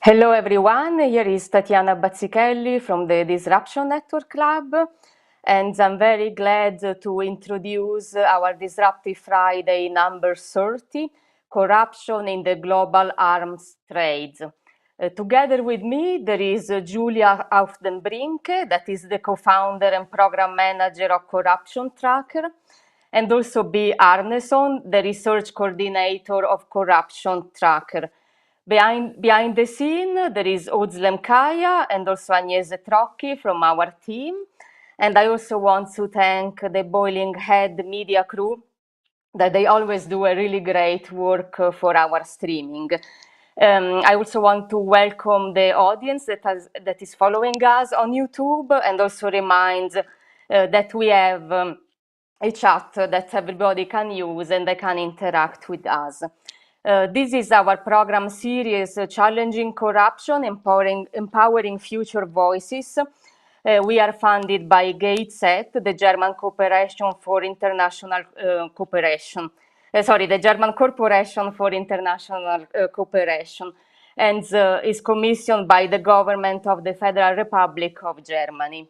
Hello everyone, here is Tatiana Bazzichelli from the Disruption Network Club, and I'm very glad to introduce our Disruptive Friday number 30, Corruption in the Global Arms Trade. Together with me, there is Julia Brinke, that is the co-founder and program manager of Corruption Tracker, and also B. Arneson, the research coordinator of Corruption Tracker. Behind the scene, there is Özlem Kaya and also Agnese Trocchi from our team. And I also want to thank the Boiling Head media crew that they always do a really great work for our streaming. I also want to welcome the audience that is following us on YouTube, and also remind that we have a chat that everybody can use and they can interact with us. This is our program series, Challenging Corruption, Empowering Future Voices. We are funded by GATE-SET, the German Corporation for International Cooperation. The German Corporation for International Cooperation, and is commissioned by the government of the Federal Republic of Germany.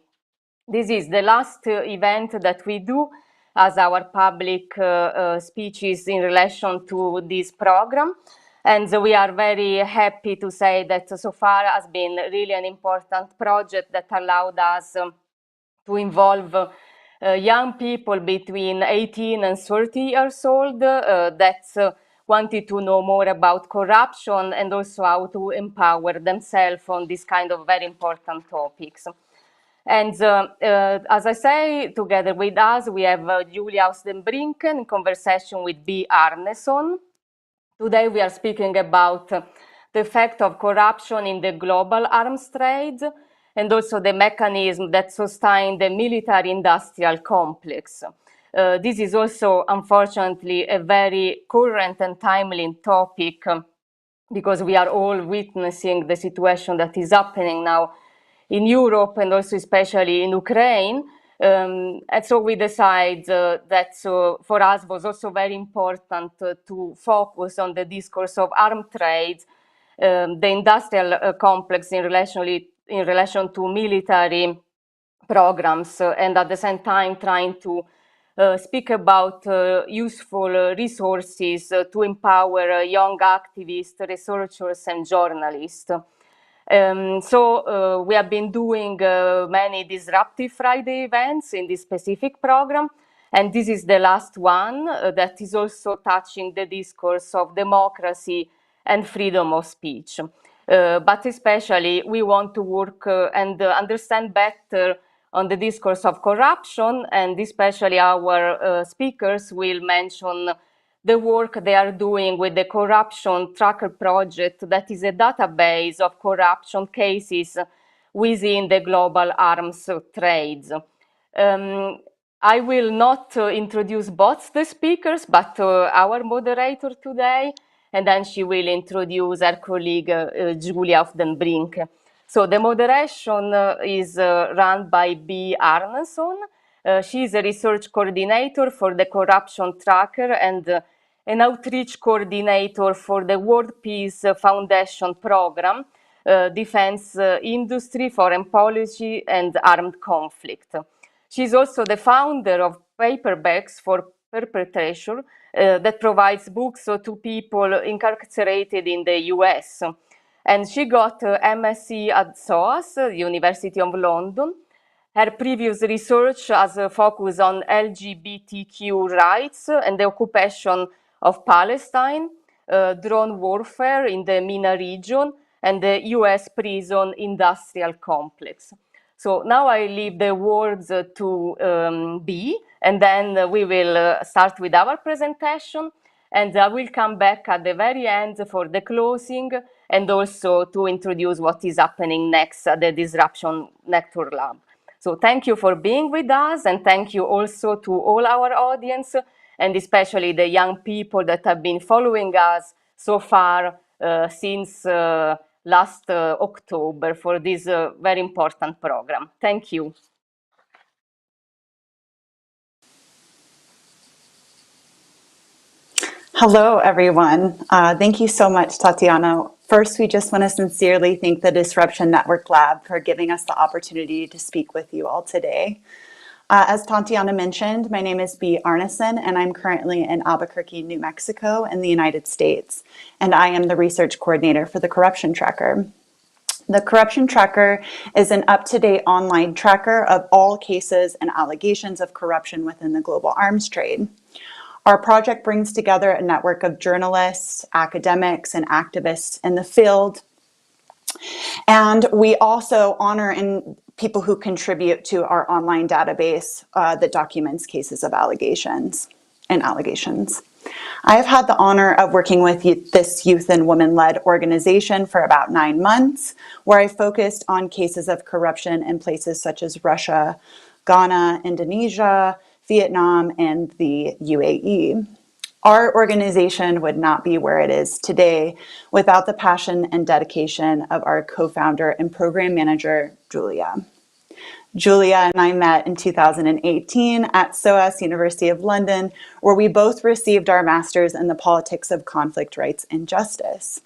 This is the last event that we do as our public speeches in relation to this program. And we are very happy to say that so far has been really an important project that allowed us to involve young people between 18 and 30 years old that wanted to know more about corruption and also how to empower themselves on this kind of very important topics. And as I say, together with us, we have Julia Brinke in conversation with B. Arneson. Today we are speaking about the effect of corruption in the global arms trade and also the mechanism that sustain the military-industrial complex. This is also, unfortunately, a very current and timely topic because we are all witnessing the situation that is happening now in Europe and also especially in Ukraine. And so we decided that for us was also very important to focus on the discourse of arms trade, the industrial complex in relation to military programs, and at the same time trying to speak about useful resources to empower young activists, researchers, and journalists. So we have been doing many Disruptive Friday events in this specific program, and this is the last one that is also touching the discourse of democracy and freedom of speech. But especially we want to work and understand better on the discourse of corruption, and especially our speakers will mention the work they are doing with the Corruption Tracker project, that is a database of corruption cases within the global arms trades. I will not introduce both the speakers, but our moderator today, and then she will introduce her colleague Julia Brinke. So the moderation is run by B. Arneson. She is a research coordinator for the Corruption Tracker and an outreach coordinator for the World Peace Foundation program, Defense Industry, Foreign Policy, and Armed Conflict. She's also the founder of Paperbacks for Perpetration that provides books to people incarcerated in the US. And she got MSc at SOAS, University of London. Her previous research has a focus on LGBTQ rights and the occupation of Palestine, drone warfare in the MENA region, and the US prison industrial complex. So now I leave the words to B, and then we will start with our presentation, and I will come back at the very end for the closing and also to introduce what is happening next at the Disruption Network Lab. So thank you for being with us, and thank you also to all our audience, and especially the young people that have been following us so far since last October for this very important program. Thank you. Hello, everyone. Thank you so much, Tatiana, First, we just want to sincerely thank the Disruption Network Lab for giving us the opportunity to speak with you all today. As Tatiana mentioned, my name is B. Arneson, and I'm currently in Albuquerque, New Mexico in the United States, and I am the research coordinator for the Corruption Tracker. The Corruption Tracker is an up-to-date online tracker of all cases and allegations of corruption within the global arms trade. Our project brings together a network of journalists, academics, and activists in the field. And we also honor people who contribute to our online database that documents cases of allegations. I have had the honor of working with this youth and women-led organization for about 9 months, where I focused on cases of corruption in places such as Russia, Ghana, Indonesia, Vietnam, and the UAE. Our organization would not be where it is today without the passion and dedication of our co-founder and program manager, Julia. Julia and I met in 2018 at SOAS, University of London, where we both received our masters in the politics of conflict, rights, and justice.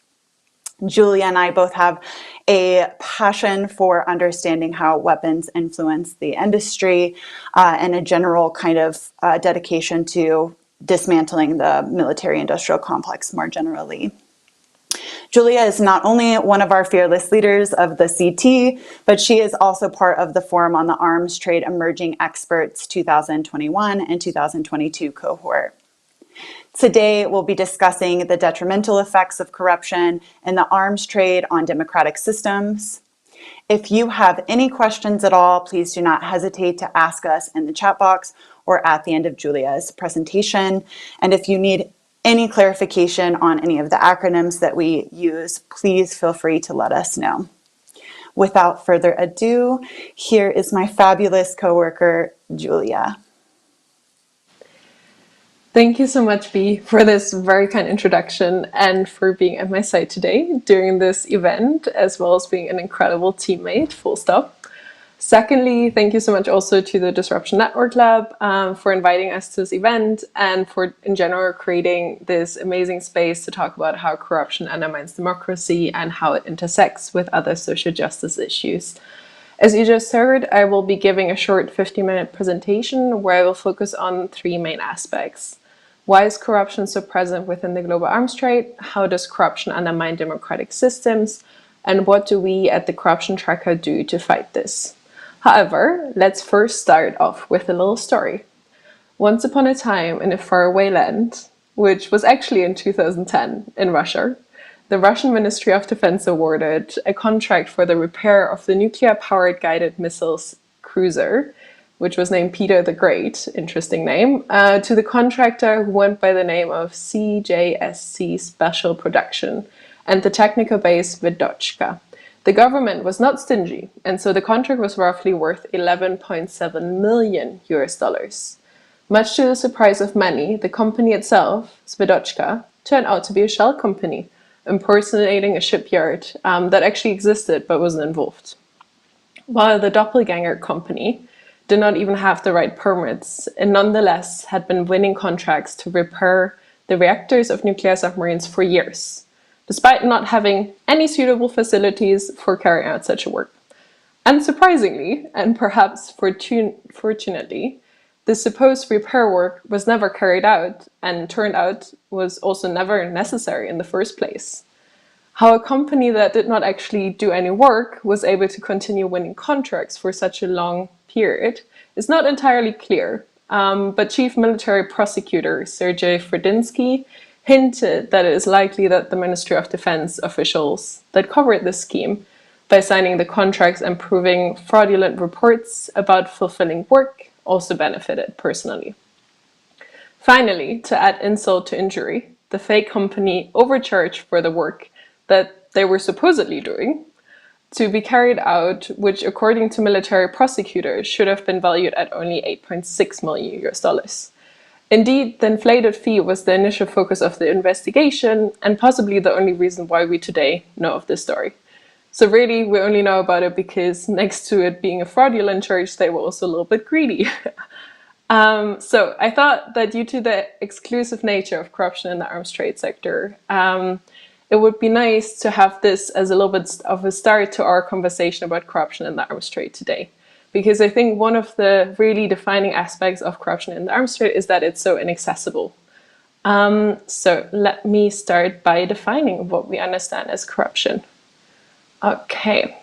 Julia and I both have a passion for understanding how weapons influence the industry and a general kind of dedication to dismantling the military-industrial complex more generally. Julia is not only one of our fearless leaders of the CT, but she is also part of the Forum on the Arms Trade Emerging Experts 2021 and 2022 cohort. Today, we'll be discussing the detrimental effects of corruption in the arms trade on democratic systems. If you have any questions at all, please do not hesitate to ask us in the chat box or at the end of Julia's presentation. And if you need any clarification on any of the acronyms that we use, please feel free to let us know. Without further ado, here is my fabulous coworker, Julia. Thank you so much, Bea, for this very kind introduction and for being at my side today during this event, as well as being an incredible teammate, full stop. Secondly, thank you so much also to the Disruption Network Lab for inviting us to this event and for, in general, creating this amazing space to talk about how corruption undermines democracy and how it intersects with other social justice issues. As you just heard, I will be giving a short 50-minute presentation where I will focus on 3 main aspects. Why is corruption so present within the global arms trade? How does corruption undermine democratic systems? And what do we at the Corruption Tracker do to fight this? However, let's first start off with a little story. Once upon a time in a faraway land, which was actually in 2010 in Russia, the Russian Ministry of Defense awarded a contract for the repair of the nuclear-powered guided missiles cruiser, which was named Peter the Great, interesting name, to the contractor who went by the name of CJSC Special Production and the technical base Vedochka. The government was not stingy, and so the contract was roughly worth $11.7 million. Much to the surprise of many, the company itself, Vedochka, turned out to be a shell company, impersonating a shipyard that actually existed but wasn't involved. While the doppelganger company did not even have the right permits and nonetheless had been winning contracts to repair the reactors of nuclear submarines for years, despite not having any suitable facilities for carrying out such a work. Unsurprisingly, and perhaps fortunately, the supposed repair work was never carried out and turned out was also never necessary in the first place. How a company that did not actually do any work was able to continue winning contracts for such a long period is not entirely clear, but Chief Military Prosecutor Sergei Fredinsky hinted that it is likely that the Ministry of Defense officials that covered this scheme, by signing the contracts and proving fraudulent reports about fulfilling work, also benefited personally. Finally, to add insult to injury, the fake company overcharged for the work that they were supposedly doing to be carried out, which according to military prosecutors should have been valued at only $8.6 million. Indeed, the inflated fee was the initial focus of the investigation and possibly the only reason why we today know of this story. So really, we only know about it because next to it being a fraudulent charge, they were also a little bit greedy. So I thought that due to the exclusive nature of corruption in the arms trade sector, it would be nice to have this as a little bit of a start to our conversation about corruption in the arms trade today. Because I think one of the really defining aspects of corruption in the arms trade is that it's so inaccessible. So let me start by defining what we understand as corruption. Okay.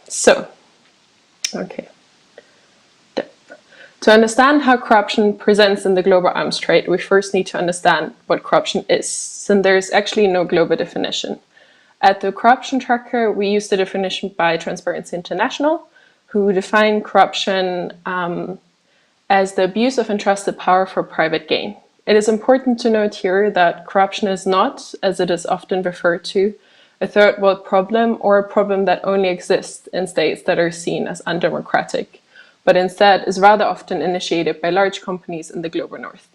To understand how corruption presents in the global arms trade, we first need to understand what corruption is, since there is actually no global definition. At the Corruption Tracker, we use the definition by Transparency International, who define corruption as the abuse of entrusted power for private gain. It is important to note here that corruption is not, as it is often referred to, a third world problem or a problem that only exists in states that are seen as undemocratic, but instead is rather often initiated by large companies in the global north.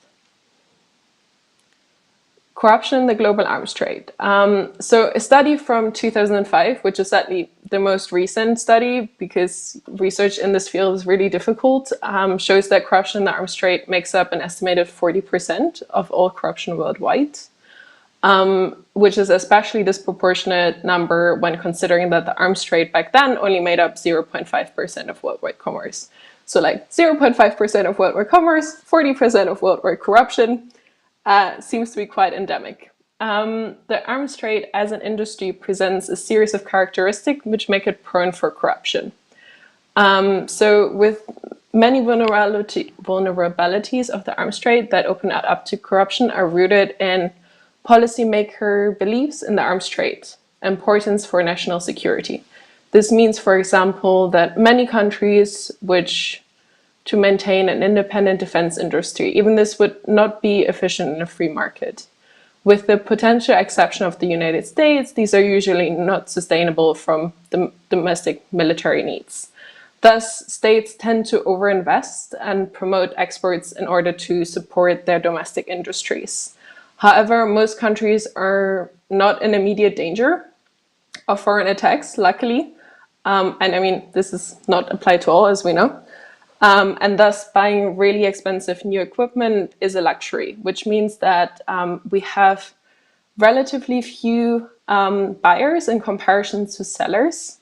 Corruption in the global arms trade. So a study from 2005, which is sadly the most recent study because research in this field is really difficult, shows that corruption in the arms trade makes up an estimated 40% of all corruption worldwide, which is especially disproportionate number when considering that the arms trade back then only made up 0.5% of worldwide commerce. So like 0.5% of worldwide commerce, 40% of worldwide corruption. Seems to be quite endemic. The arms trade as an industry presents a series of characteristics which make it prone for corruption. So with many vulnerabilities of the arms trade that open it up to corruption are rooted in policymaker beliefs in the arms trade, importance for national security. This means, for example, that many countries which to maintain an independent defense industry. Even this would not be efficient in a free market. With the potential exception of the United States, these are usually not sustainable from the domestic military needs. Thus, states tend to overinvest and promote exports in order to support their domestic industries. However, most countries are not in immediate danger of foreign attacks, luckily. And I mean, this is not applied to all, as we know. And thus buying really expensive new equipment is a luxury, which means that we have relatively few buyers in comparison to sellers.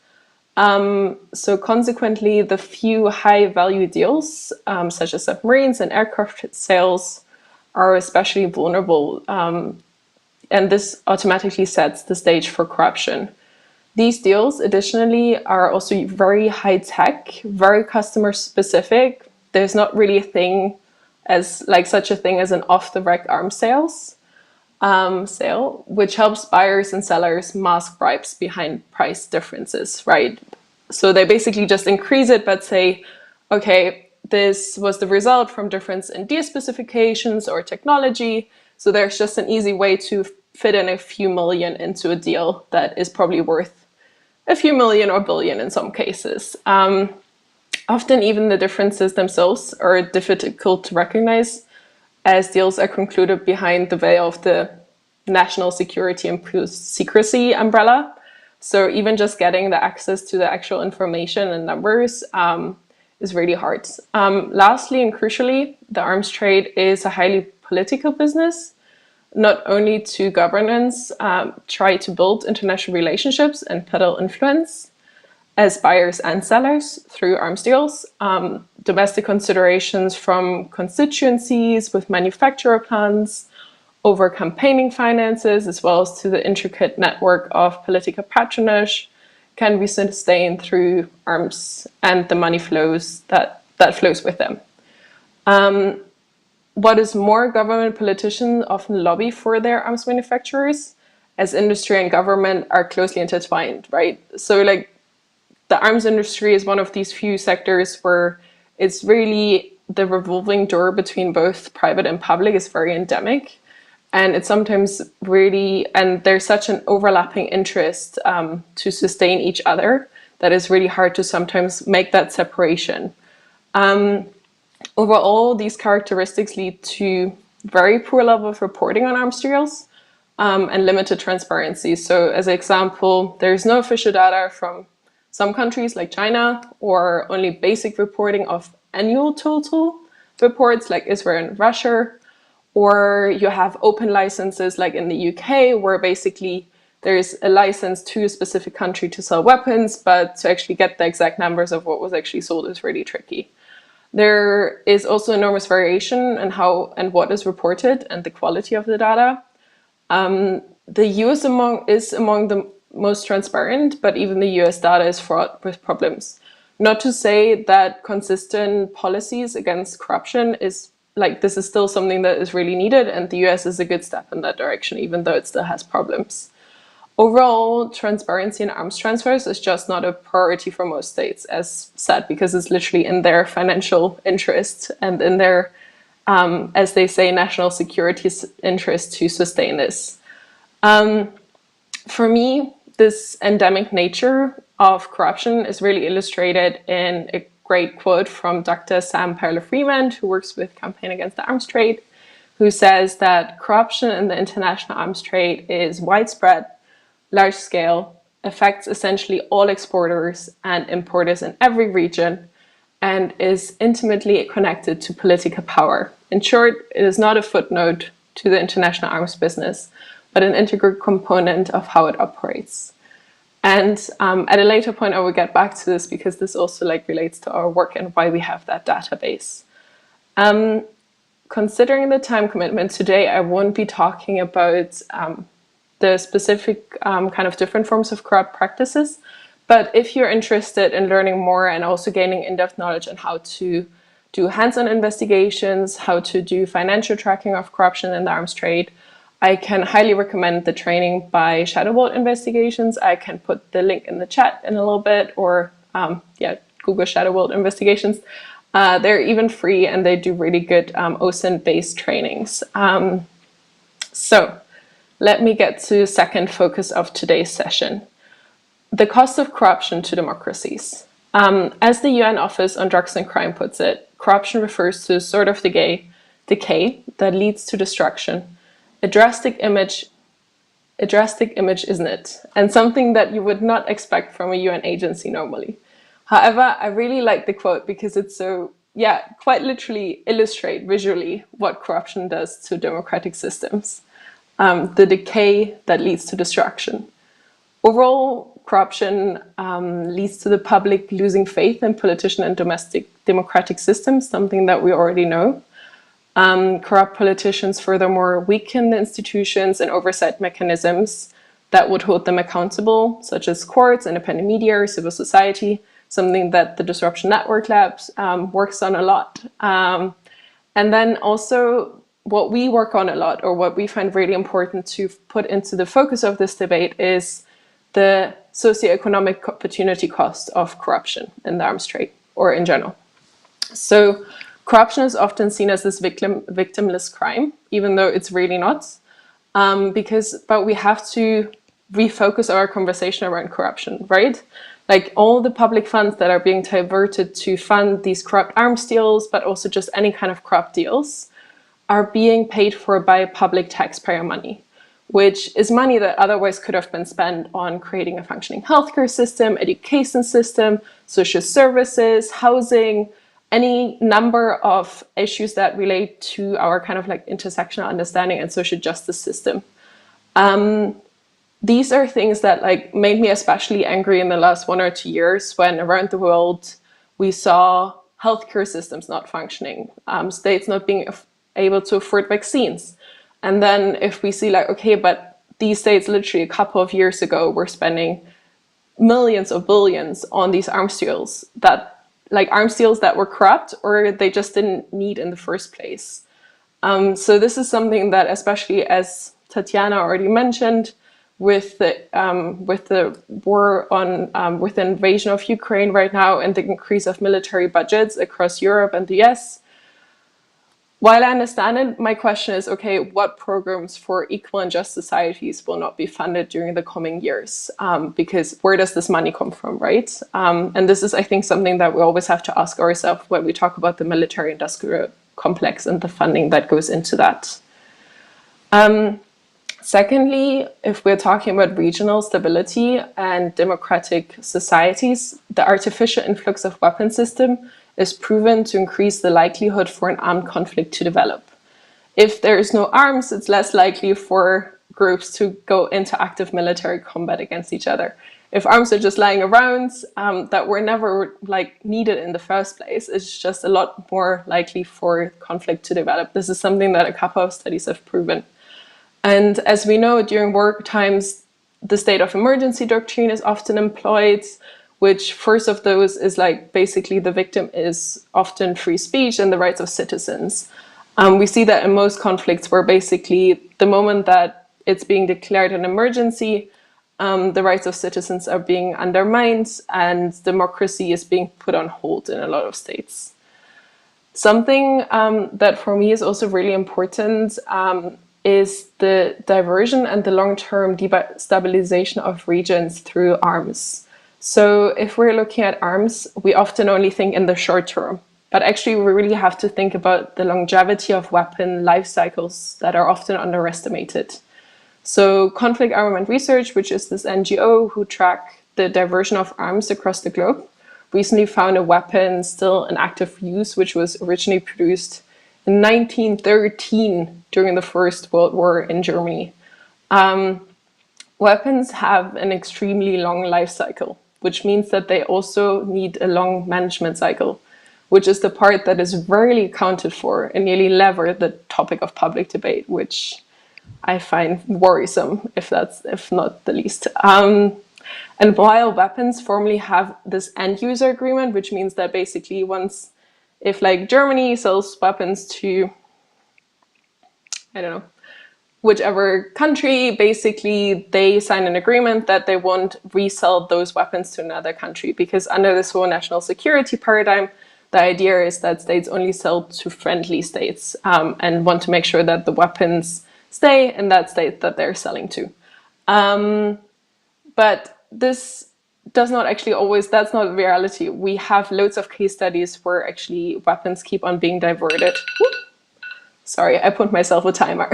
So consequently, the few high value deals, such as submarines and aircraft sales, are especially vulnerable. And this automatically sets the stage for corruption. These deals, additionally, are also very high tech, very customer specific. There's not really a thing as like such a thing as an off-the-rack arms sale, which helps buyers and sellers mask bribes behind price differences, right? So they basically just increase it, but say, okay, this was the result from difference in deal specifications or technology. So there's just an easy way to fit in a few million into a deal that is probably worth a few million or billion in some cases. Often even the differences themselves are difficult to recognize as deals are concluded behind the veil of the national security and secrecy umbrella. So even just getting the access to the actual information and numbers is really hard. Lastly and crucially, the arms trade is a highly political business. Not only to governance try to build international relationships and peddle influence as buyers and sellers through arms deals, domestic considerations from constituencies with manufacturer plans, over campaigning finances, as well as to the intricate network of political patronage can be sustained through arms and the money flows that flows with them. What is more, government politicians often lobby for their arms manufacturers as industry and government are closely intertwined, right? So like the arms industry is one of these few sectors where it's really the revolving door between both private and public is very endemic. And it's sometimes really, and there's such an overlapping interest to sustain each other that it's really hard to sometimes make that separation. Overall, these characteristics lead to very poor level of reporting on arms deals and limited transparency. So as an example, there's no official data from some countries like China, or only basic reporting of annual total reports like Israel and Russia, or you have open licenses like in the UK, where basically there's a license to a specific country to sell weapons, but to actually get the exact numbers of what was actually sold is really tricky. There is also enormous variation in how and what is reported and the quality of the data. The US is among the most transparent, but even the US data is fraught with problems. Not to say that consistent policies against corruption is this is still something that is really needed, and the US is a good step in that direction, even though it still has problems. Overall, transparency in arms transfers is just not a priority for most states, as said, because it's literally in their financial interest and in their, as they say, national security interest to sustain this. For me, this endemic nature of corruption is really illustrated in a great quote from Dr. Sam Perler-Freeman, who works with Campaign Against the Arms Trade, who says that corruption in the international arms trade is widespread, large scale, affects essentially all exporters and importers in every region, and is intimately connected to political power. In short, it is not a footnote to the international arms business, but an integral component of how it operates. And at a later point, I will get back to this because this also relates to our work and why we have that database. Considering the time commitment today, I won't be talking about the specific kind of different forms of corrupt practices. But if you're interested in learning more and also gaining in-depth knowledge on how to do hands-on investigations, how to do financial tracking of corruption in the arms trade, I can highly recommend the training by Shadow Vault Investigations. I can put the link in the chat in a little bit, or Google Shadow Vault Investigations. They're even free and they do really good OSINT-based trainings. So let me get to the second focus of today's session, the cost of corruption to democracies. As the UN Office on Drugs and Crime puts it, corruption refers to a sort of decay that leads to destruction. A drastic image, isn't it? And something that you would not expect from a UN agency normally. However, I really like the quote because it's so, quite literally illustrate visually what corruption does to democratic systems. The decay that leads to destruction. Overall, corruption leads to the public losing faith in politician and domestic democratic systems, something that we already know. Corrupt politicians furthermore weaken the institutions and oversight mechanisms that would hold them accountable, such as courts, independent media, or civil society, something that the Disruption Network Labs works on a lot. And then also what we work on a lot, or what we find really important to put into the focus of this debate, is the socio-economic opportunity cost of corruption in the arms trade, or in general. So corruption is often seen as this victimless crime, even though it's really not, but we have to refocus our conversation around corruption, right? All the public funds that are being diverted to fund these corrupt arms deals, but also just any kind of corrupt deals, are being paid for by public taxpayer money, which is money that otherwise could have been spent on creating a functioning healthcare system, education system, social services, housing, any number of issues that relate to our kind of intersectional understanding and social justice system. These are things that made me especially angry in the last 1 or 2 years, when around the world we saw healthcare systems not functioning, states not being able to afford vaccines. And then if we see okay, but these states literally a couple of years ago were spending millions of billions on these arms deals that were corrupt, or they just didn't need in the first place. So this is something that, especially as Tatiana already mentioned, with the war on with the invasion of Ukraine right now and the increase of military budgets across Europe and the US, while I understand it, my question is, okay, what programs for equal and just societies will not be funded during the coming years? Because where does this money come from, right? And this is, I think, something that we always have to ask ourselves when we talk about the military-industrial complex and the funding that goes into that. Secondly, if we're talking about regional stability and democratic societies, the artificial influx of weapon system is proven to increase the likelihood for an armed conflict to develop. If there is no arms, it's less likely for groups to go into active military combat against each other. If arms are just lying around that were never like needed in the first place, it's just a lot more likely for conflict to develop. This is something that a couple of studies have proven. And as we know, during war times, the state of emergency doctrine is often employed, which first of those is like basically the victim is often free speech and the rights of citizens. We see that in most conflicts where basically the moment that it's being declared an emergency, the rights of citizens are being undermined and democracy is being put on hold in a lot of states. Something that for me is also really important is the diversion and the long-term destabilization of regions through arms. So if we're looking at arms, we often only think in the short term, but actually we really have to think about the longevity of weapon life cycles that are often underestimated. So Conflict Armament Research, which is this NGO who track the diversion of arms across the globe, recently found a weapon still in active use, which was originally produced in 1913 during the First World War in Germany. Weapons have an extremely long life cycle, which means that they also need a long management cycle, which is the part that is rarely accounted for and nearly never the topic of public debate, which I find worrisome, if not the least. And while weapons formally have this end user agreement, which means that basically if like Germany sells weapons to, I don't know, whichever country, basically they sign an agreement that they won't resell those weapons to another country, because under this whole national security paradigm, the idea is that states only sell to friendly states and want to make sure that the weapons stay in that state that they're selling to. But this does not actually always, that's not reality. We have loads of case studies where actually weapons keep on being diverted. Whoop. Sorry, I put myself a timer.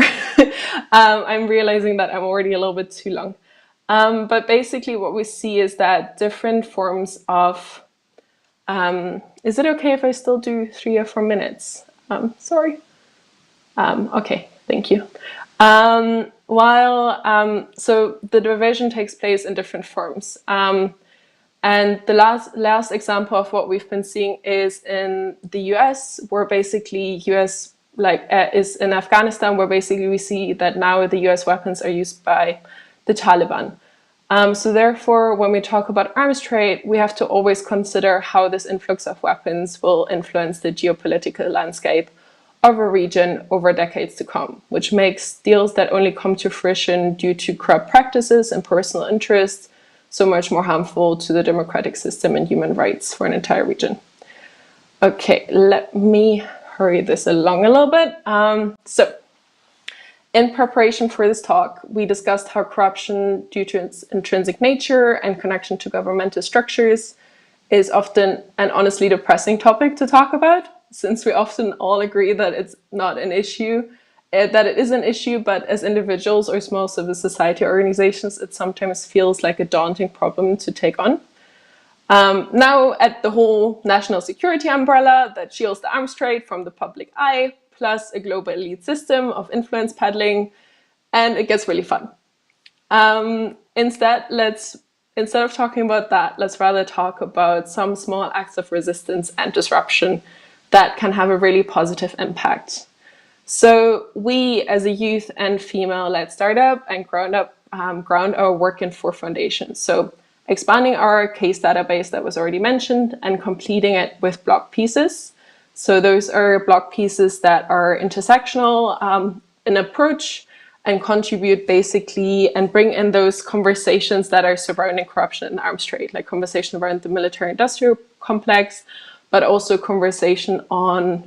I'm realizing that I'm already a little bit too long. But basically what we see is that different forms of, is it okay if I still do 3 or 4 minutes? Sorry. Okay, thank you. So the division takes place in different forms. And the last example of what we've been seeing is in the US, where basically US is in Afghanistan, where basically we see that now the US weapons are used by the Taliban. So therefore, when we talk about arms trade, we have to always consider how this influx of weapons will influence the geopolitical landscape of a region over decades to come, which makes deals that only come to fruition due to corrupt practices and personal interests so much more harmful to the democratic system and human rights for an entire region. Okay, let me hurry this along a little bit. So in preparation for this talk, we discussed how corruption, due to its intrinsic nature and connection to governmental structures, is often an honestly depressing topic to talk about, since we often all agree that it's not an issue, that it is an issue, but as individuals or small civil society organizations, it sometimes feels like a daunting problem to take on. Now at the whole national security umbrella that shields the arms trade from the public eye, plus a global elite system of influence peddling, and it gets really fun. Instead of talking about that, let's rather talk about some small acts of resistance and disruption that can have a really positive impact. So we, as a youth and female-led startup and ground our work in 4 foundations. So expanding our case database that was already mentioned and completing it with blog pieces. So those are blog pieces that are intersectional in approach and contribute basically and bring in those conversations that are surrounding corruption and arms trade, like conversation around the military-industrial complex, but also conversation on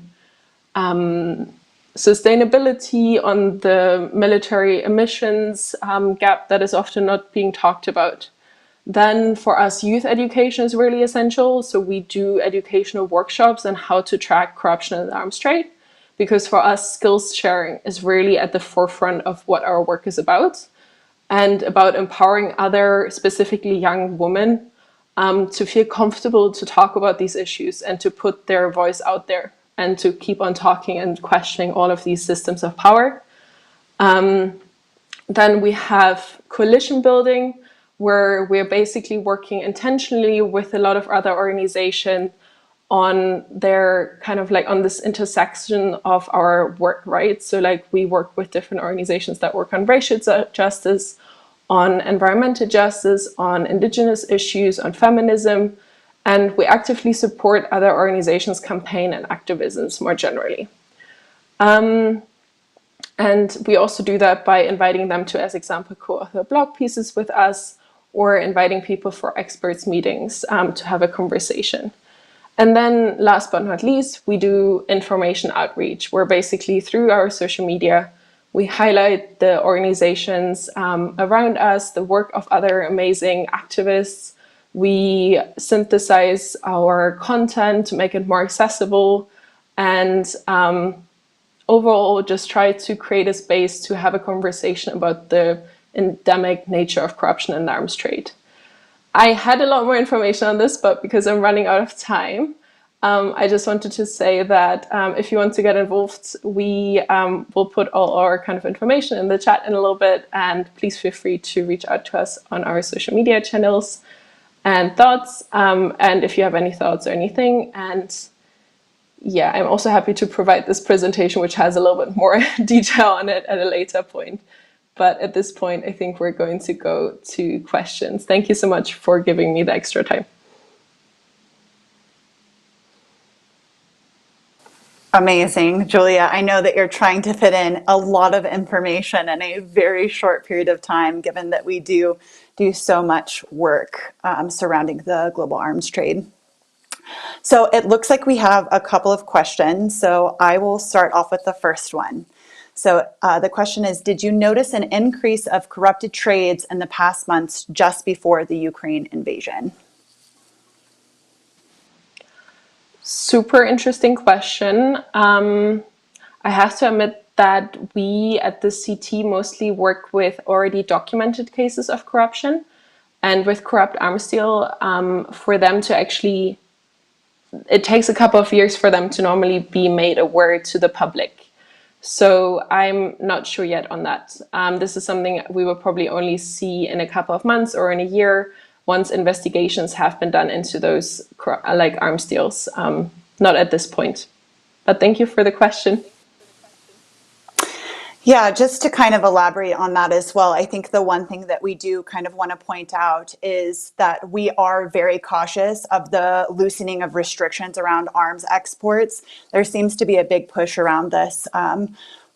sustainability, on the military emissions gap that is often not being talked about. Then for us, youth education is really essential. So we do educational workshops on how to track corruption in the arms trade, because for us, skills sharing is really at the forefront of what our work is about, and about empowering other, specifically young women, to feel comfortable to talk about these issues and to put their voice out there and to keep on talking and questioning all of these systems of power. Then we have coalition building, where we're basically working intentionally with a lot of other organizations on their kind of like on this intersection of our work, right? So like we work with different organizations that work on racial justice, on environmental justice, on indigenous issues, on feminism, and we actively support other organizations' campaign and activisms more generally. And we also do that by inviting them to, as example, co-author blog pieces with us, or inviting people for experts meetings to have a conversation. And then last but not least, we do information outreach, where basically through our social media, we highlight the organizations around us, the work of other amazing activists. We synthesize our content to make it more accessible, and overall just try to create a space to have a conversation about the endemic nature of corruption in the arms trade. I had a lot more information on this, but because I'm running out of time, I just wanted to say that if you want to get involved, we will put all our kind of information in the chat in a little bit, and please feel free to reach out to us on our social media channels and thoughts, and if you have any thoughts or anything. And yeah, I'm also happy to provide this presentation, which has a little bit more detail on it at a later point. But at this point, I think we're going to go to questions. Thank you so much for giving me the extra time. Amazing, Julia. I know that you're trying to fit in a lot of information in a very short period of time, given that we do so much work surrounding the global arms trade. So it looks like we have a couple of questions. So I will start off with the first one. So the question is, did you notice an increase of corrupted trades in the past months just before the Ukraine invasion? Super interesting question. I have to admit that we at the CT mostly work with already documented cases of corruption, and with corrupt arms deal, for them to actually, it takes a couple of years for them to normally be made aware to the public. So I'm not sure yet on that. This is something we will probably only see in a couple of months or in a year, once investigations have been done into those like arms deals. Not at this point. But thank you for the question. Yeah, just to kind of elaborate on that as well, I think the one thing that we do kind of want to point out is that we are very cautious of the loosening of restrictions around arms exports. There seems to be a big push around this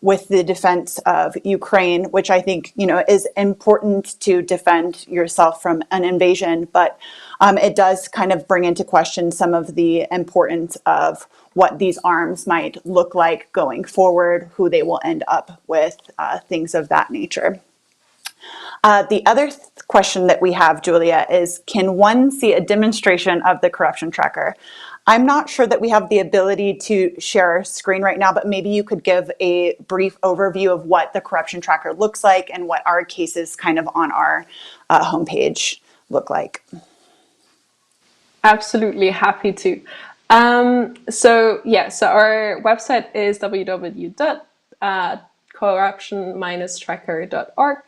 with the defense of Ukraine, which I think, you know, is important to defend yourself from an invasion, but it does kind of bring into question some of the importance of what these arms might look like going forward, who they will end up with, things of that nature. The other question that we have, Julia, is can one see a demonstration of the corruption tracker? I'm not sure that we have the ability to share our screen right now, but maybe you could give a brief overview of what the corruption tracker looks like and what our cases kind of on our homepage look like. Absolutely happy to. So our website is www.corruption-tracker.org.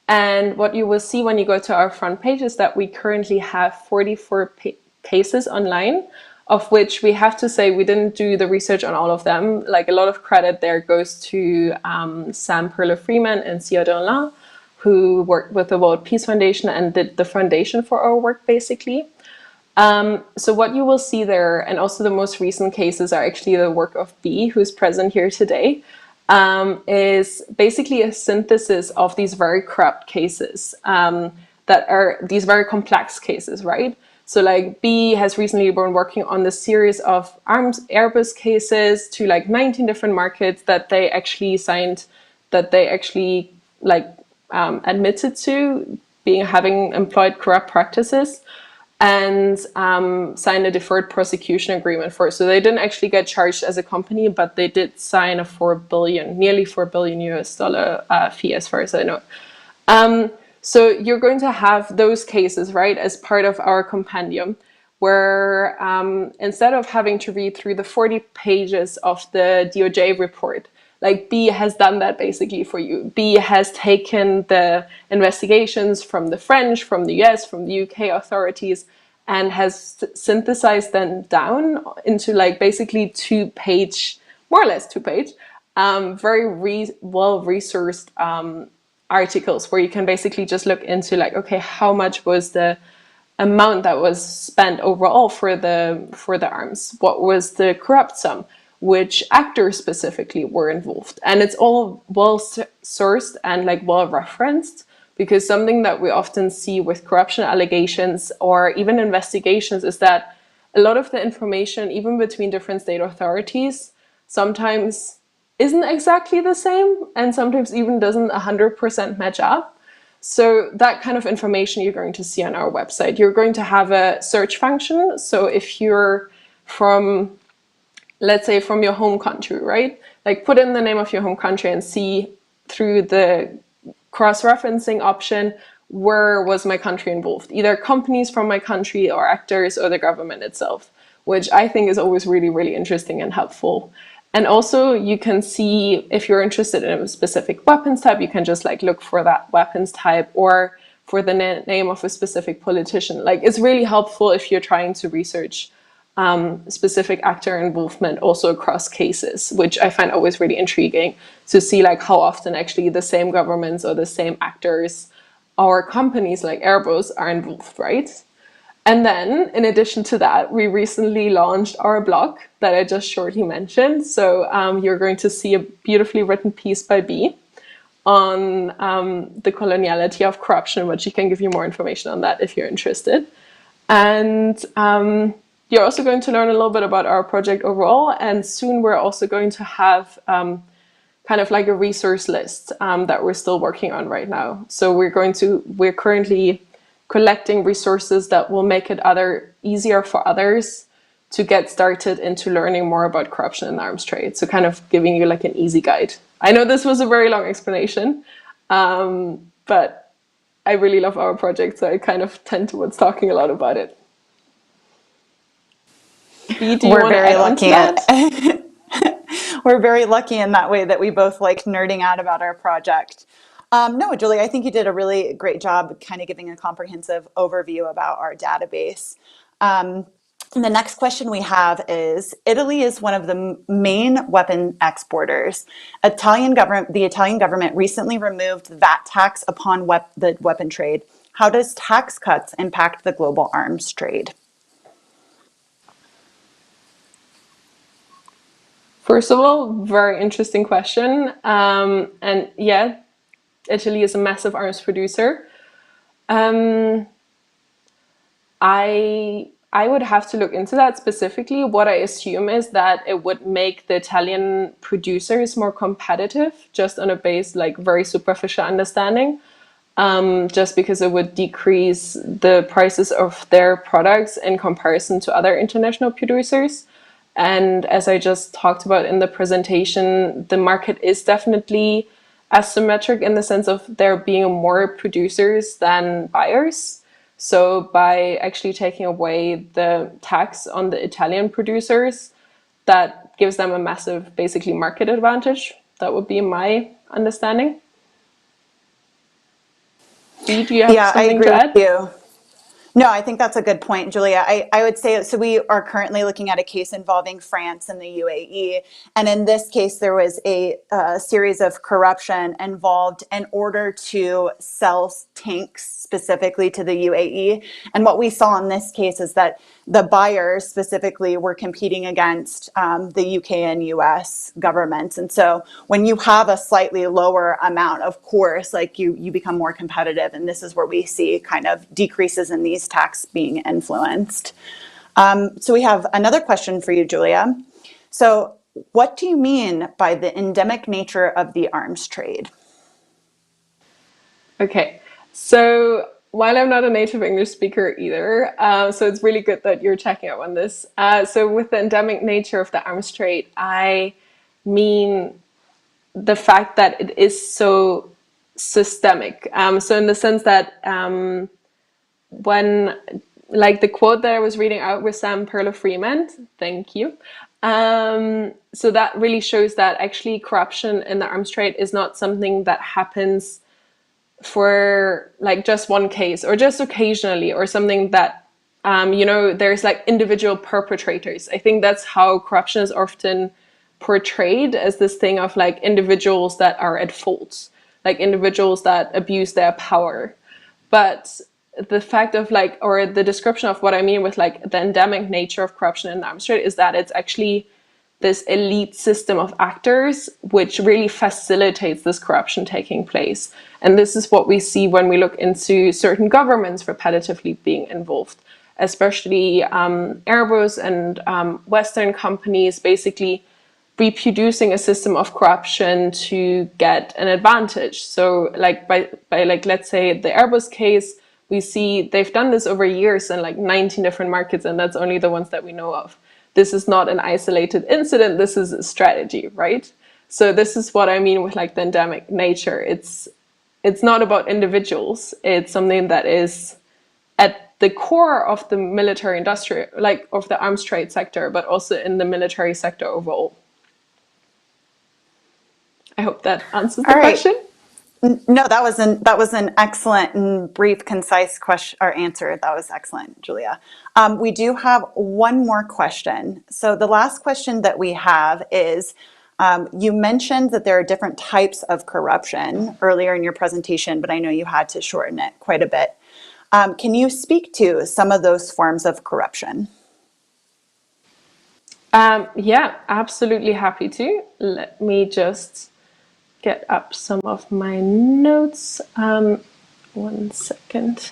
And what you will see when you go to our front page is that we currently have 44 cases online, of which we have to say we didn't do the research on all of them. Like a lot of credit there goes to Sam Perler-Freeman and Sia Donlin, who worked with the World Peace Foundation and did the foundation for our work, basically. So what you will see there, and also the most recent cases are actually the work of B, who's present here today, is basically a synthesis of these very corrupt cases that are these very complex cases, right? So like B has recently been working on this series of arms Airbus cases to like 19 different markets that they actually signed, that they actually admitted to having employed corrupt practices, and signed a deferred prosecution agreement for it. So they didn't actually get charged as a company, but they did sign a nearly $4 billion US fee, as far as I know. So you're going to have those cases, right, as part of our compendium, where instead of having to read through the 40 pages of the DOJ report, Like B has done that basically for you. B has taken the investigations from the French, from the US, from the UK authorities, and has synthesized them down into like basically 2-page, more or less 2-page, very well resourced articles where you can basically just look into like, okay, how much was the amount that was spent overall for the arms? What was the corrupt sum? Which actors specifically were involved? And it's all well sourced and like well referenced, because something that we often see with corruption allegations or even investigations is that a lot of the information, even between different state authorities, sometimes isn't exactly the same and sometimes even doesn't 100% match up. So that kind of information you're going to see on our website. You're going to have a search function. So if you're from, let's say, from your home country, right? Like put in the name of your home country and see through the cross-referencing option, where was my country involved? Either companies from my country or actors or the government itself, which I think is always really, really interesting and helpful. And also you can see if you're interested in a specific weapons type, you can just like look for that weapons type or for the name of a specific politician. Like it's really helpful if you're trying to research specific actor involvement also across cases, which I find always really intriguing to see like how often actually the same governments or the same actors or companies like Airbus are involved, right? And then, in addition to that, we recently launched our blog that I just shortly mentioned. So you're going to see a beautifully written piece by B on the coloniality of corruption, which you can give you more information on that if you're interested. And you're also going to learn a little bit about our project overall. And soon we're also going to have kind of like a resource list that we're still working on right now. So we're currently collecting resources that will make it easier for others to get started into learning more about corruption in the arms trade. So kind of giving you like an easy guide. I know this was a very long explanation, but I really love our project, so I kind of tend towards talking a lot about it. B, do you want to add on to that? We're very lucky in that way that we both like nerding out about our project. No, Julie, I think you did a really great job kind of giving a comprehensive overview about our database. And the next question we have is, Italy is one of the main weapon exporters. The Italian government recently removed the VAT tax upon the weapon trade. How does tax cuts impact the global arms trade? First of all, very interesting question. And yeah, Italy is a massive arms producer. I would have to look into that specifically. What I assume is that it would make the Italian producers more competitive, just on a base like very superficial understanding, just because it would decrease the prices of their products in comparison to other international producers. And as I just talked about in the presentation, the market is definitely asymmetric in the sense of there being more producers than buyers. So by actually taking away the tax on the Italian producers, that gives them a massive, basically, market advantage. That would be my understanding. B, do you have something to add? With you. No, I think that's a good point, Julia. I would say, so we are currently looking at a case involving France and the UAE. And in this case, there was a series of corruption involved in order to sell tanks specifically to the UAE. And what we saw in this case is that the buyers specifically were competing against the UK and US governments. And so when you have a slightly lower amount, of course, like you become more competitive. And this is where we see kind of decreases in these tax being influenced. So we have another question for you, Julia. So what do you mean by the endemic nature of the arms trade? Okay, so while I'm not a native English speaker either, so it's really good that you're checking up on this. So with the endemic nature of the arms trade, I mean the fact that it is so systemic. So in the sense that when, like the quote that I was reading out with Sam Perla Freeman, thank you, So that really shows that actually corruption in the arms trade is not something that happens for like just one case or just occasionally or something that, there's like individual perpetrators. I think that's how corruption is often portrayed, as this thing of like individuals that are at fault, like individuals that abuse their power. But the fact of like, or the description of what I mean with like the endemic nature of corruption in the arms trade is that it's actually this elite system of actors which really facilitates this corruption taking place. And this is what we see when we look into certain governments repetitively being involved, especially Airbus and Western companies basically reproducing a system of corruption to get an advantage. So like by like, let's say the Airbus case, we see they've done this over years in like 19 different markets, and that's only the ones that we know of. This is not an isolated incident, this is a strategy, right? So this is what I mean with like the endemic nature. It's not about individuals, it's something that is at the core of the military industrial, like of the arms trade sector, but also in the military sector overall. I hope that answers the question. No, that was an excellent and brief, concise question or answer. That was excellent, Julia. We do have one more question. So the last question that we have is, you mentioned that there are different types of corruption earlier in your presentation, but I know you had to shorten it quite a bit. Can you speak to some of those forms of corruption? Yeah, absolutely happy to. Let me just get up some of my notes. 1 second.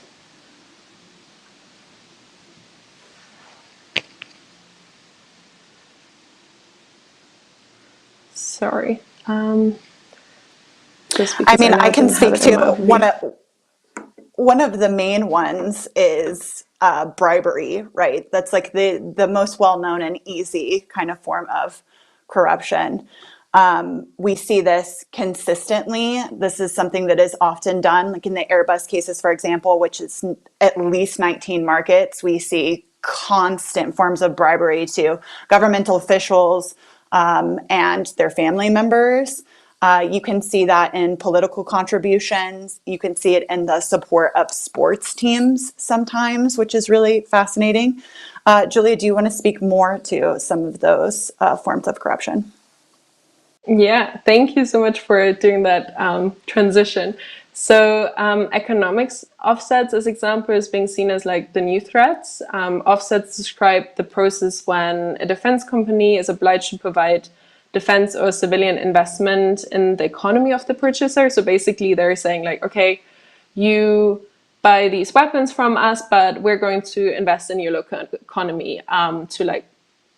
Sorry. Just because I can speak to one of the main ones is bribery, right? That's like the most well-known and easy kind of form of corruption. We see this consistently. This is something that is often done, like in the Airbus cases, for example, which is at least 19 markets. We see constant forms of bribery to governmental officials and their family members. You can see that in political contributions. You can see it in the support of sports teams sometimes, which is really fascinating. Julia, do you want to speak more to some of those forms of corruption? Yeah, thank you so much for doing that transition. So economics offsets, as example, is being seen as like the new threats. Offsets describe the process when a defense company is obliged to provide defense or civilian investment in the economy of the purchaser. So basically they're saying like, okay, you buy these weapons from us, but we're going to invest in your local economy to like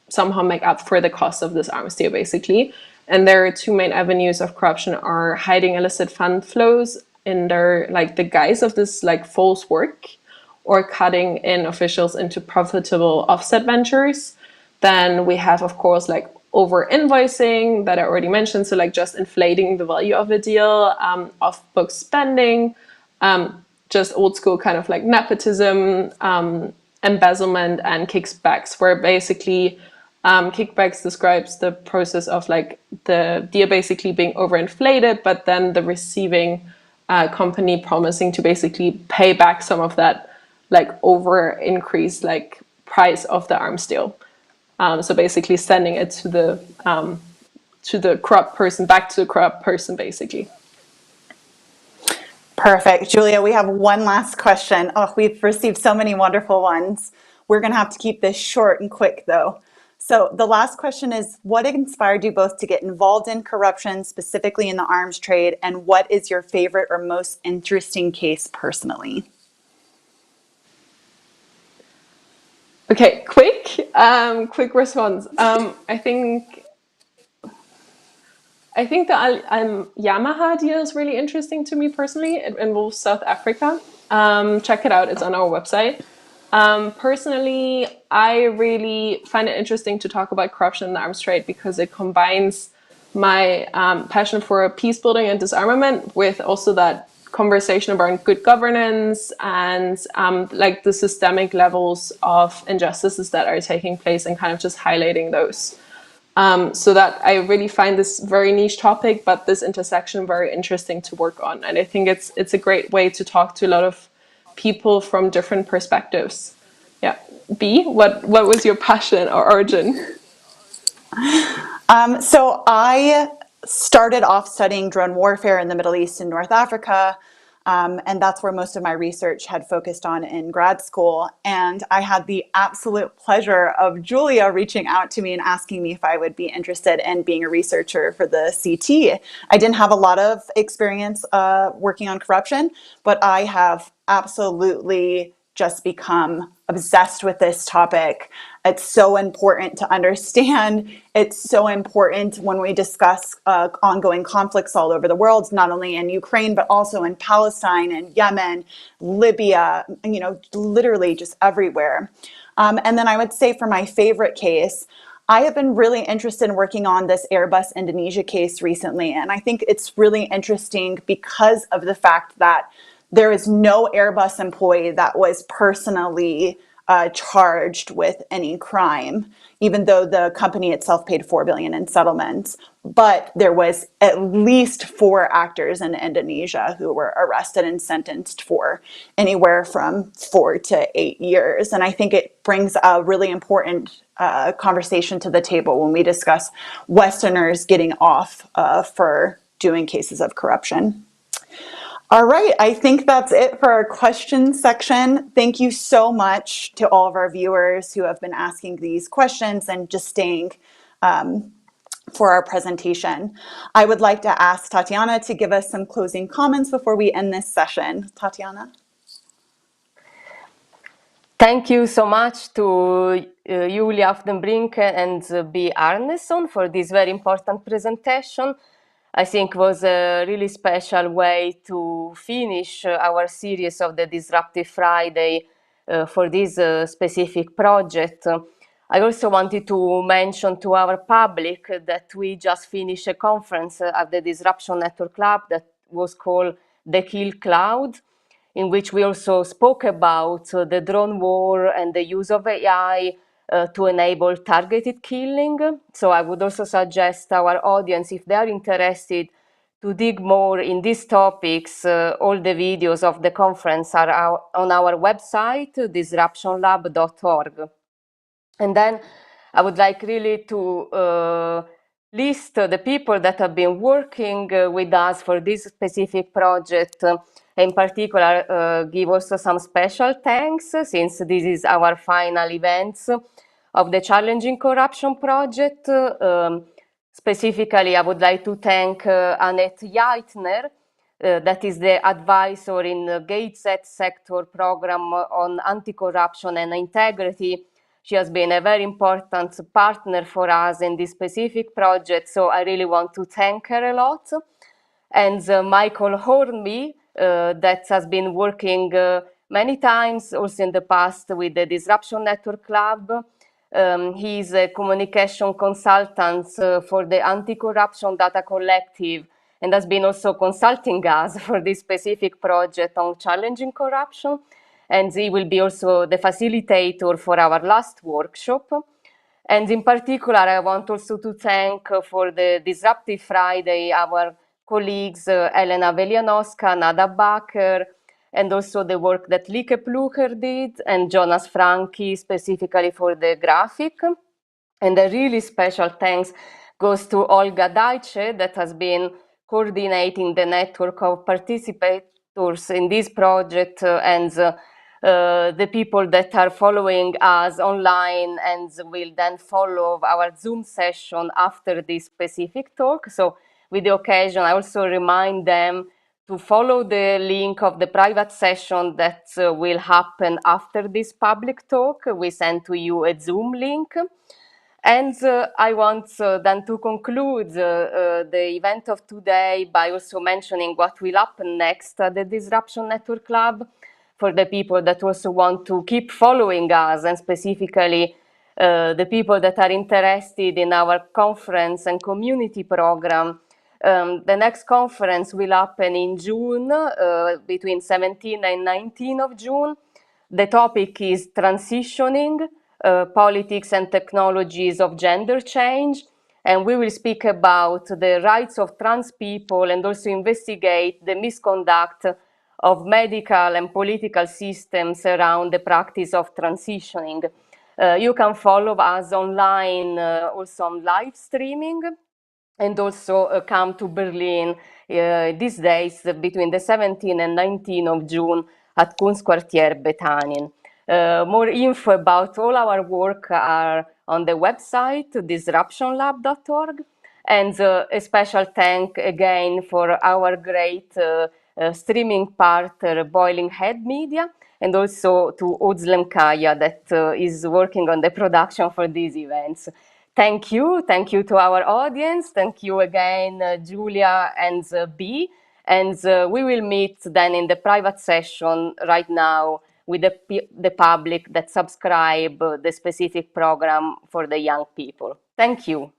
somehow make up for the cost of this arms deal, basically. And there are two main avenues of corruption are hiding illicit fund flows in their like the guise of this like false work, or cutting in officials into profitable offset ventures. Then we have, of course, like over invoicing that I already mentioned. So like just inflating the value of a deal, off book spending, just old school kind of like nepotism, embezzlement, and kickbacks, where basically kickbacks describes the process of like the deal basically being overinflated, but then the receiving company promising to basically pay back some of that like over increased like price of the arms deal. So basically sending it to the corrupt person, back to the corrupt person, basically. Perfect. Julia, we have one last question. Oh, we've received so many wonderful ones. We're going to have to keep this short and quick, though. So the last question is, what inspired you both to get involved in corruption, specifically in the arms trade, and what is your favorite or most interesting case personally? Okay, quick response. I think the Yamaha deal is really interesting to me personally. It involves South Africa. Check it out, it's on our website. Personally, I really find it interesting to talk about corruption in the arms trade because it combines my passion for peace building and disarmament with also that conversation about good governance and like the systemic levels of injustices that are taking place, and kind of just highlighting those. So that I really find this very niche topic, but this intersection very interesting to work on. And I think it's a great way to talk to a lot of people from different perspectives. Yeah. B, what was your passion or origin? So I started off studying drone warfare in the Middle East and North Africa. And that's where most of my research had focused on in grad school. And I had the absolute pleasure of Julia reaching out to me and asking me if I would be interested in being a researcher for the CT. I didn't have a lot of experience working on corruption, but I have absolutely just become obsessed with this topic. It's so important to understand. It's so important when we discuss ongoing conflicts all over the world, not only in Ukraine, but also in Palestine and Yemen, Libya, literally just everywhere. And then I would say for my favorite case, I have been really interested in working on this Airbus Indonesia case recently. And I think it's really interesting because of the fact that there is no Airbus employee that was personally charged with any crime, even though the company itself paid $4 billion in settlements. But there was at least 4 actors in Indonesia who were arrested and sentenced for anywhere from 4 to 8 years. And I think it brings a really important conversation to the table when we discuss Westerners getting off for doing cases of corruption. All right, I think that's it for our questions section. Thank you so much to all of our viewers who have been asking these questions and just staying for our presentation. I would like to ask Tatiana to give us some closing comments before we end this session. Tatiana? Thank you so much to Julia of the Brinke and B. Arneson for this very important presentation. I think was a really special way to finish our series of the Disruptive Friday for this specific project. I also wanted to mention to our public that we just finished a conference at the Disruption Network Club that was called The Kill Cloud, in which we also spoke about the drone war and the use of AI to enable targeted killing. So I would also suggest our audience, if they are interested to dig more in these topics, all the videos of the conference are on our website, disruptionlab.org. And then I would like really to list the people that have been working with us for this specific project. In particular, give also some special thanks, since this is our final events of the Challenging Corruption project. Specifically, I would like to thank Annette Geithner, that is the advisor in the Gates sector program on anti-corruption and integrity. She has been a very important partner for us in this specific project, so I really want to thank her a lot. And Michael Hornby, that has been working many times also in the past with the Disruption Network Club. He's a communication consultant for the Anti-Corruption Data Collective and has been also consulting us for this specific project on challenging corruption. And he will be also the facilitator for our last workshop. And in particular, I want also to thank for the Disruptive Friday our colleagues Elena Velianowska, Nada Baker, and also the work that Lieke Plucher did, and Jonas Franke specifically for the graphic. And a really special thanks goes to Olga Dajce, that has been coordinating the network of participators in this project and the people that are following us online and will then follow our Zoom session after this specific talk. So with the occasion, I also remind them to follow the link of the private session that will happen after this public talk. We send to you a Zoom link. And I want then to conclude the event of today by also mentioning what will happen next at the Disruption Network Club for the people that also want to keep following us, and specifically the people that are interested in our conference and community program. The next conference will happen in June, between 17 and 19 of June. The topic is transitioning, politics and technologies of gender change. And we will speak about the rights of trans people and also investigate the misconduct of medical and political systems around the practice of transitioning. You can follow us online, also on live streaming, and also come to Berlin these days between the 17th and 19th of June at Kunstquartier Bethanien. More info about all our work are on the website disruptionlab.org. And a special thank again for our great streaming partner, Boiling Head Media, and also to Özlem Kaya that is working on the production for these events. Thank you to our audience. Thank you again, Julia and B. And we will meet then in the private session right now with the public that subscribe the specific program for the young people. Thank you.